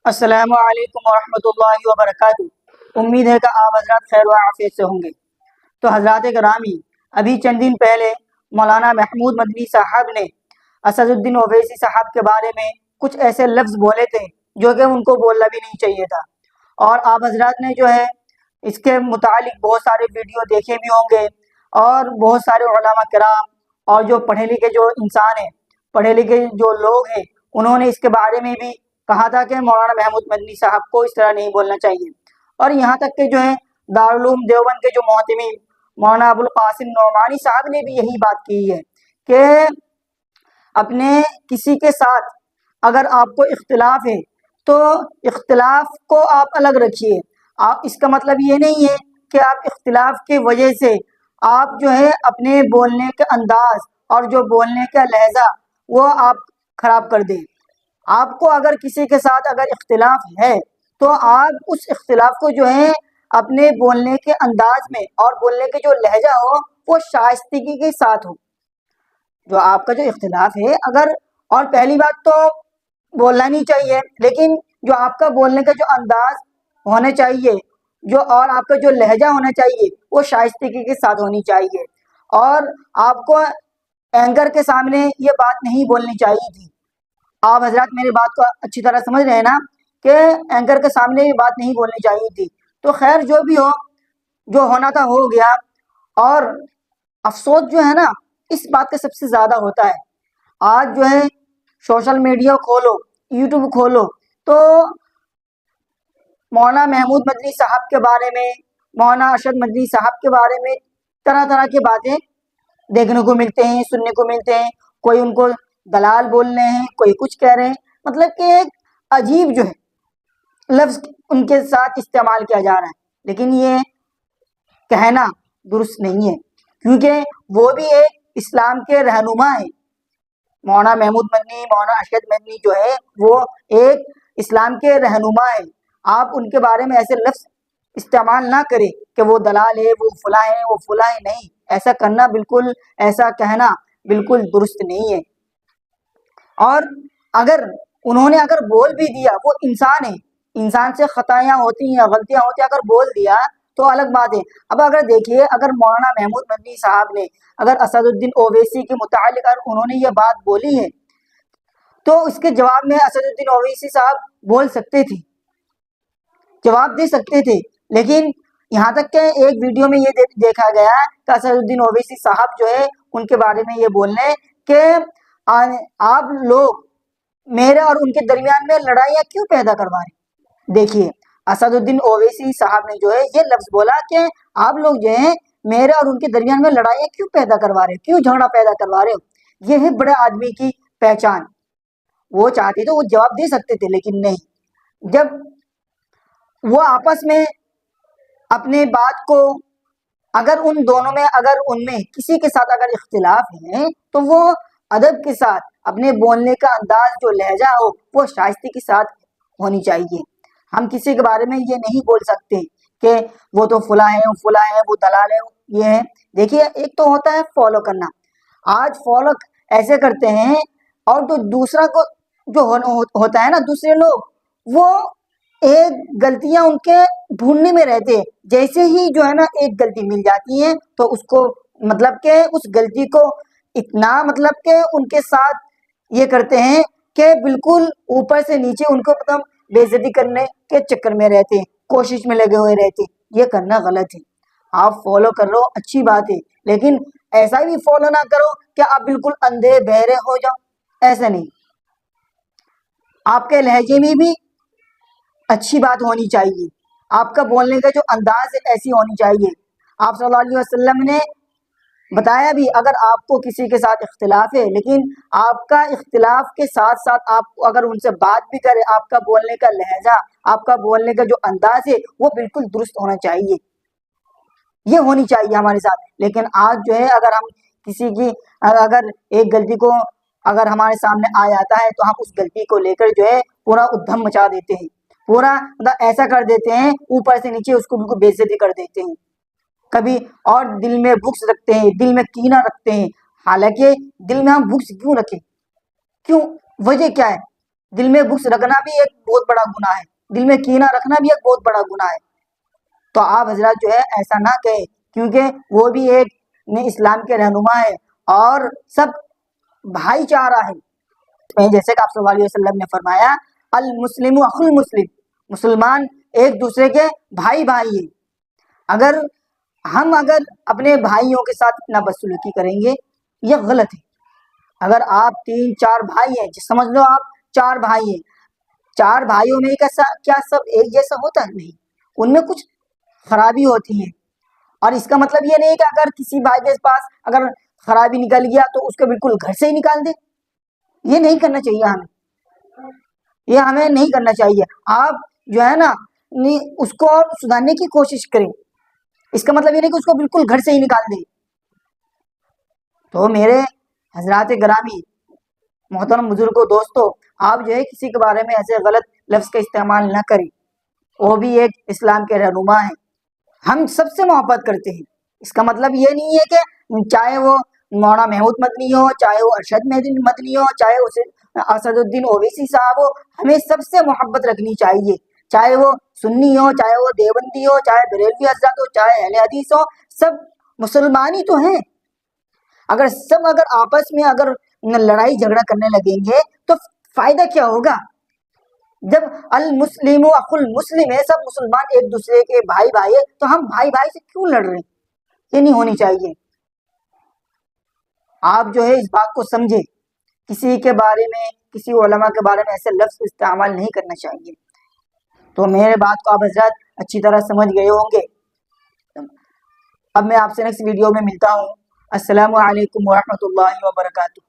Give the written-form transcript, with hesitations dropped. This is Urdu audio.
السلام علیکم ورحمۃ اللہ وبرکاتہ۔ امید ہے کہ آپ حضرات خیر و عافیت سے ہوں گے۔ تو حضرات گرامی، ابھی چند دن پہلے مولانا محمود مدنی صاحب نے اسد الدین اویسی صاحب کے بارے میں کچھ ایسے لفظ بولے تھے جو کہ ان کو بولنا بھی نہیں چاہیے تھا، اور آپ حضرات نے جو ہے اس کے متعلق بہت سارے ویڈیو دیکھے بھی ہوں گے، اور بہت سارے علماء کرام اور جو پڑھے لکھے جو انسان ہیں، پڑھے لکھے جو لوگ ہیں، انہوں نے اس کے بارے میں بھی کہا تھا کہ مولانا محمود مدنی صاحب کو اس طرح نہیں بولنا چاہیے۔ اور یہاں تک کہ جو ہے دارالعلوم دیوبند کے جو محتمین مولانا ابو القاسم نعمانی صاحب نے بھی یہی بات کی ہے کہ اپنے کسی کے ساتھ اگر آپ کو اختلاف ہے تو اختلاف کو آپ الگ رکھیے۔ آپ اس کا مطلب یہ نہیں ہے کہ آپ اختلاف کی وجہ سے آپ جو ہے اپنے بولنے کے انداز اور جو بولنے کا لہجہ وہ آپ خراب کر دیں۔ آپ کو اگر کسی کے ساتھ اگر اختلاف ہے تو آپ اس اختلاف کو جو ہے اپنے بولنے کے انداز میں اور بولنے کے جو لہجہ ہو وہ شائستگی کے ساتھ ہو۔ جو آپ کا جو اختلاف ہے اگر، اور پہلی بات تو بولنا نہیں چاہیے، لیکن جو آپ کا بولنے کا جو انداز ہونا چاہیے جو اور آپ کا جو لہجہ ہونا چاہیے وہ شائستگی کے ساتھ ہونی چاہیے، اور آپ کو اینکر کے سامنے یہ بات نہیں بولنی چاہیے تھی۔ آپ حضرات میری بات کو اچھی طرح سمجھ رہے ہیں نا کہ اینکر کے سامنے یہ بات نہیں بولنی چاہیے تھی۔ تو خیر جو بھی ہو، جو ہونا تھا ہو گیا، اور افسوس جو ہے نا اس بات کا سب سے زیادہ ہوتا ہے۔ آج جو ہے سوشل میڈیا کھولو، یوٹیوب کھولو تو مولانا محمود مدنی صاحب کے بارے میں، مولانا ارشد مدنی صاحب کے بارے میں طرح طرح کی باتیں دیکھنے کو ملتے ہیں، سننے کو ملتے ہیں۔ کوئی ان کو دلال بول رہے ہیں، کوئی کچھ کہہ رہے ہیں، مطلب کہ ایک عجیب جو ہے لفظ ان کے ساتھ استعمال کیا جا رہا ہے، لیکن یہ کہنا درست نہیں ہے، کیونکہ وہ بھی ایک اسلام کے رہنما ہیں۔ مولانا محمود مدنی، مولانا ارشد مدنی جو ہے وہ ایک اسلام کے رہنما ہیں۔ آپ ان کے بارے میں ایسے لفظ استعمال نہ کریں کہ وہ دلال ہے، وہ فلاں ہے، وہ فلاں ہے، نہیں، ایسا کرنا بالکل، ایسا کہنا بالکل درست نہیں ہے۔ اور اگر انہوں نے اگر بول بھی دیا، وہ انسان ہے، انسان سے خطائیاں ہوتی ہیں، غلطیاں ہوتی ہیں، اگر بول دیا تو الگ بات ہے۔ اب اگر دیکھیے، اگر مولانا محمود مدنی صاحب نے اگر اسد الدین اویسی کے متعلق اگر انہوں نے یہ بات بولی ہے تو اس کے جواب میں اسد الدین اویسی صاحب بول سکتے تھے، جواب دے سکتے تھے، لیکن یہاں تک کہ ایک ویڈیو میں یہ دیکھا گیا کہ اسد الدین اویسی صاحب جو ہے ان کے بارے میں یہ بول رہے ہیں کہ آپ لوگ میرے اور ان کے درمیان میں لڑائیاں کیوں پیدا کروا رہے ہیں۔ دیکھیے اسد الدین اویسی صاحب نے جو ہے یہ لفظ بولا کہ آپ لوگ جو ہیں میرے اور ان کے درمیان میں لڑائیاں کیوں پیدا کروا رہے ہو، کیوں جھگڑا پیدا کروا رہے ہو۔ یہ ہے بڑے آدمی کی پہچان۔ وہ چاہتے تو وہ جواب دے سکتے تھے، لیکن نہیں، جب وہ آپس میں اپنے بات کو اگر ان دونوں میں اگر ان میں کسی کے ساتھ اگر اختلاف ہے تو وہ ادب کے ساتھ اپنے بولنے کا انداز جو لہجہ ہو وہ شائستگی کے ساتھ ہونی چاہیے۔ ہم کسی کے بارے میں یہ نہیں بول سکتے کہ وہ تو فلاں ہے، وہ فلاں ہے، وہ دلال ہے، یہ ہے۔ دیکھیے ایک تو ہوتا ہے فالو کرنا، آج فالو ایسے کرتے ہیں، اور تو دوسرا کو جو ہوتا ہے نا، دوسرے لوگ وہ ایک غلطیاں ان کے ڈھونڈنے میں رہتے ہیں، جیسے ہی جو ہے نا ایک غلطی مل جاتی ہے تو اس کو مطلب کہ اس غلطی کو اتنا مطلب کہ ان کے ساتھ یہ کرتے ہیں کہ بالکل اوپر سے نیچے ان کو مطلب بے عزتی کرنے کے چکر میں رہتے ہیں، کوشش میں لگے ہوئے رہتے ہیں۔ یہ کرنا غلط ہے۔ آپ فالو کر لو اچھی بات ہے، لیکن ایسا بھی فالو نہ کرو کہ آپ بالکل اندھے بہرے ہو جاؤ، ایسا نہیں۔ آپ کے لہجے میں بھی اچھی بات ہونی چاہیے، آپ کا بولنے کا جو انداز ہے ایسی ہونی چاہیے۔ آپ صلی اللہ علیہ وسلم نے بتایا بھی، اگر آپ کو کسی کے ساتھ اختلاف ہے لیکن آپ کا اختلاف کے ساتھ ساتھ آپ اگر ان سے بات بھی کرے، آپ کا بولنے کا لہجہ، آپ کا بولنے کا جو انداز ہے وہ بالکل درست ہونا چاہیے، یہ ہونی چاہیے ہمارے ساتھ۔ لیکن آج جو ہے اگر ہم کسی کی اگر ایک غلطی کو اگر ہمارے سامنے آ جاتا ہے تو ہم اس غلطی کو لے کر جو ہے پورا ادھم مچا دیتے ہیں، پورا ایسا کر دیتے ہیں، اوپر سے نیچے اس کو بالکل بے عزتی کر دیتے ہیں، کبھی اور دل میں بغض رکھتے ہیں، دل میں کینہ رکھتے ہیں۔ حالانکہ دل میں ہم بغض کیوں رکھیں، کیوں، وجہ کیا ہے؟ دل میں بغض رکھنا بھی ایک بہت بڑا گناہ ہے، دل میں کینہ رکھنا بھی ایک بہت بڑا گناہ ہے۔ تو آپ حضرات جو ہے ایسا نہ کہیں، کیونکہ وہ بھی ایک اسلام کے رہنما ہے اور سب بھائی چارہ ہے۔ جیسے کہ آپ صلی اللہ علیہ وسلم نے فرمایا المسلم اخو المسلم، مسلمان ایک دوسرے کے بھائی بھائی ہیں۔ اگر ہم اپنے بھائیوں کے ساتھ اتنا بدسلوکی کریں گے یہ غلط ہے۔ اگر آپ 3-4 بھائی ہیں، سمجھ لو آپ 4 بھائی ہیں، 4 بھائیوں میں کیا سب ایک جیسا ہوتا ہے؟ نہیں، ان میں کچھ خرابی ہوتی ہے۔ اور اس کا مطلب یہ نہیں کہ اگر کسی بھائی کے پاس اگر خرابی نکل گیا تو اس کو بالکل گھر سے ہی نکال دے، یہ نہیں کرنا چاہیے ہمیں نہیں کرنا چاہیے۔ آپ جو ہے نا اس کو سدھارنے کی کوشش کریں، اس کا مطلب یہ نہیں کہ اس کو بالکل گھر سے ہی نکال دیں۔ تو میرے حضرات گرامی، محترم بزرگوں، دوستوں، آپ جو ہے کسی کے بارے میں ایسے غلط لفظ کا استعمال نہ کریں، وہ بھی ایک اسلام کے رہنما ہیں۔ ہم سب سے محبت کرتے ہیں، اس کا مطلب یہ نہیں ہے کہ چاہے وہ مولانا محمود مدنی ہو، چاہے وہ ارشد مدنی ہو، چاہے اسد الدین اویسی صاحب ہو، ہمیں سب سے محبت رکھنی چاہیے، چاہے وہ سنی ہو، چاہے وہ دیوبندی ہو، چاہے بریلوی حضرات ہو، چاہے اہل حدیث ہو، سب مسلمان ہی تو ہیں۔ اگر آپس میں لڑائی جھگڑا کرنے لگیں گے تو فائدہ کیا ہوگا؟ جب المسلم اخو المسلم ہے، سب مسلمان ایک دوسرے کے بھائی بھائی ہے، تو ہم بھائی بھائی سے کیوں لڑ رہے ہیں؟ یہ نہیں ہونی چاہیے۔ آپ جو ہے اس بات کو سمجھے، کسی کے بارے میں، کسی علماء کے بارے میں ایسے لفظ استعمال نہیں کرنا چاہیے۔ تو میرے بات کو آپ حضرات اچھی طرح سمجھ گئے ہوں گے۔ اب میں آپ سے نیکسٹ ویڈیو میں ملتا ہوں۔ السلام علیکم ورحمۃ اللہ وبرکاتہ۔